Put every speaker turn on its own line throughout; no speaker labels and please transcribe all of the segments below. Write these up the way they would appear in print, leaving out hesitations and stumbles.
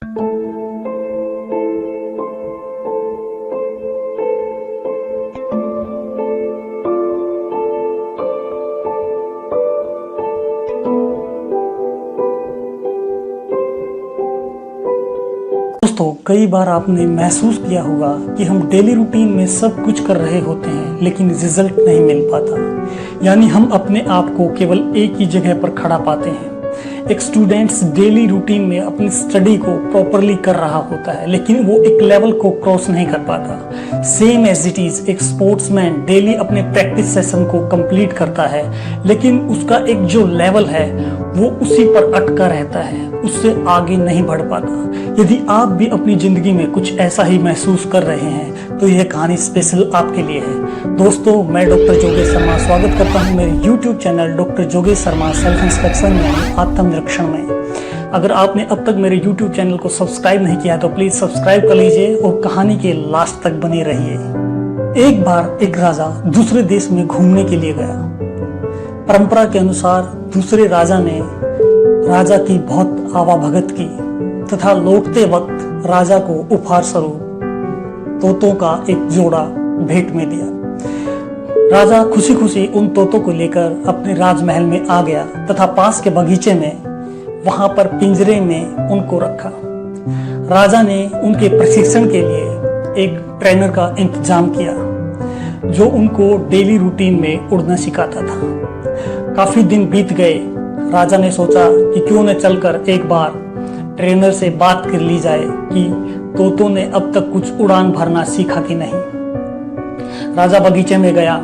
दोस्तों, कई बार आपने महसूस किया होगा कि हम डेली रूटीन में सब कुछ कर रहे होते हैं लेकिन रिजल्ट नहीं मिल पाता। यानी हम अपने आप को केवल एक ही जगह पर खड़ा पाते हैं। एक स्टूडेंट्स डेली रूटीन में अपनी स्टडी को प्रॉपरली कर रहा होता है लेकिन वो एक लेवल को क्रॉस नहीं कर पाता। सेम एज इट इज एक स्पोर्ट्समैन डेली अपने प्रैक्टिस सेशन को कंप्लीट करता है लेकिन उसका एक जो लेवल है वो उसी पर अटका रहता है, उससे आगे नहीं बढ़ पाता। यदि आप भी अपनी जिंदगी में कुछ ऐसा ही महसूस कर रहे हैं तो यह कहानी स्पेशल आपके लिए है। दोस्तों, मैं डॉक्टर जोगेश शर्मा स्वागत करता हूं मेरे YouTube चैनल डॉक्टर जोगेश शर्मा सेल्फ इंस्पेक्शन यानी आत्मनिरीक्षण में। अगर आपने अब तक मेरे YouTube चैनल को सब्सक्राइब नहीं किया तो प्लीज सब्सक्राइब कर लीजिए और कहानी के लास्ट तक बने रहिए। एक बार एक राजा दूसरे देश में घूमने के लिए गया। परंपरा के अनुसार दूसरे राजा ने राजा की बहुत आवाभगत की तथा लौटते वक्त राजा को उपहार स्वरूप तोतों का एक जोड़ा भेंट में दिया। राजा खुशी खुशी उन तोतों को लेकर अपने राजमहल में आ गया तथा पास के बगीचे में वहां पर पिंजरे में उनको रखा। राजा ने उनके प्रशिक्षण के लिए एक ट्रेनर का इंतजाम किया जो उनको डेली रूटीन में उड़ना सिखाता था। काफी दिन बीत गए। राजा ने सोचा कि क्यों न चलकर एक बार ट्रेनर से बात कर ली जाए कि तोतों ने अब तक कुछ उड़ान भरना सीखा कि नहीं। राजा बगीचे में गया।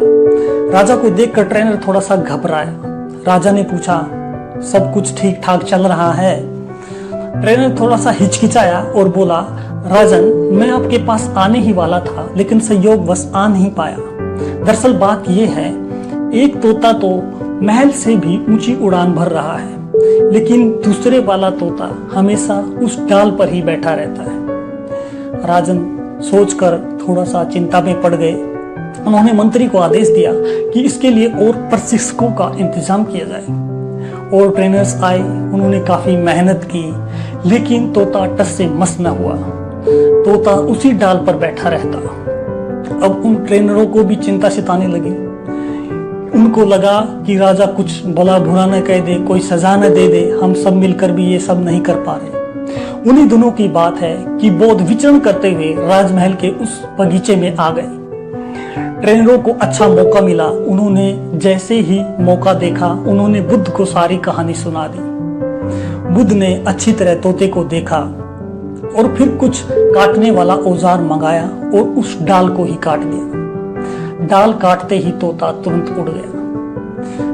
राजा को देखकर ट्रेनर थोड़ा सा घबराया। राजा ने पूछा, सब कुछ ठीक ठाक चल रहा है? ट्रेनर थोड़ा सा हिचकिचाया और बोला, राजन, मैं आपके पास आने ही वाला था लेकिन संयोगवश आ नहीं पाया। दरअसल बात यह है, एक तोता तो महल से भी ऊंची उड़ान भर रहा है लेकिन दूसरे वाला तोता हमेशा उस डाल पर ही बैठा रहता है। राजन सोचकर थोड़ा सा चिंता में पड़ गए। उन्होंने मंत्री को आदेश दिया कि इसके लिए और प्रशिक्षकों का इंतजाम किया जाए। और ट्रेनर्स आए। उन्होंने काफी मेहनत की लेकिन तोता टस से मस न हुआ। तोता उसी डाल पर बैठा रहता। अब उन ट्रेनरों को भी चिंता सताने लगी। उनको लगा कि राजा कुछ भला बुरा न कह दे, कोई सजा न दे दे, हम सब मिलकर भी ये सब नहीं कर पा रहे। उन्हीं दिनों की बात है कि बौद्ध विचरण करते हुए राजमहल के उस बगीचे में आ गए। ट्रेनरों को अच्छा मौका मिला। उन्होंने जैसे ही मौका देखा उन्होंने बुद्ध को सारी कहानी सुना दी। बुद्ध ने अच्छी तरह तोते को देखा और फिर कुछ काटने वाला औजार मंगाया और उस डाल को ही काट दिया। डाल काटते ही तोता तुरंत उड़ गया।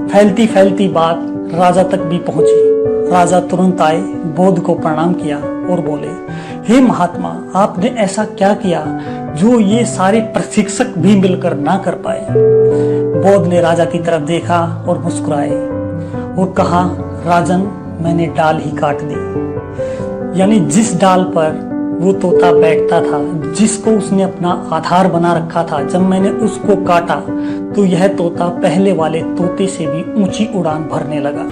फैलती फैलती बात राजा तक भी पहुंची। राजा तुरंत आए, बौद्ध को प्रणाम किया और बोले, हे महात्मा, आपने ऐसा क्या किया जो ये सारे प्रशिक्षक भी मिलकर ना कर पाए? बौद्ध ने राजा की तरफ देखा और मुस्कुराए और कहा, राजन, मैंने डाल ही काट दी। यानी जिस डाल पर वो तोता बैठता था, जिसको उसने अपना आधार बना रखा था, जब मैंने उसको काटा तो यह तोता पहले वाले तोते से भी ऊंची उड़ान भरने लगा।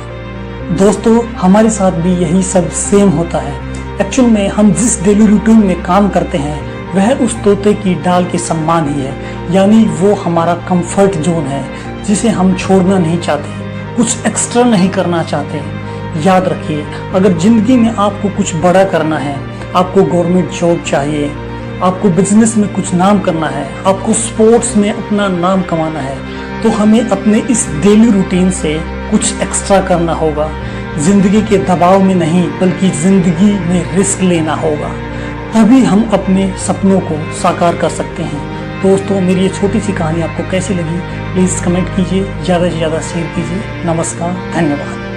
दोस्तों, हमारे साथ भी यही सब सेम होता है। एक्चुअल में हम जिस डेली रूटीन में काम करते हैं वह उस तोते की डाल के सम्मान ही है। यानी वो हमारा कंफर्ट जोन है जिसे हम छोड़ना नहीं चाहते, कुछ एक्स्ट्रा नहीं करना चाहते। याद रखिए, अगर जिंदगी में आपको कुछ बड़ा करना है, आपको गवर्नमेंट जॉब चाहिए, आपको बिजनेस में कुछ नाम करना है, आपको स्पोर्ट्स में अपना नाम कमाना है, तो हमें अपने इस डेली रूटीन से कुछ एक्स्ट्रा करना होगा। जिंदगी के दबाव में नहीं बल्कि जिंदगी में रिस्क लेना होगा, तभी हम अपने सपनों को साकार कर सकते हैं। दोस्तों, मेरी ये छोटी सी कहानी आपको कैसी लगी प्लीज कमेंट कीजिए, ज्यादा से ज्यादा शेयर कीजिए। नमस्कार, धन्यवाद।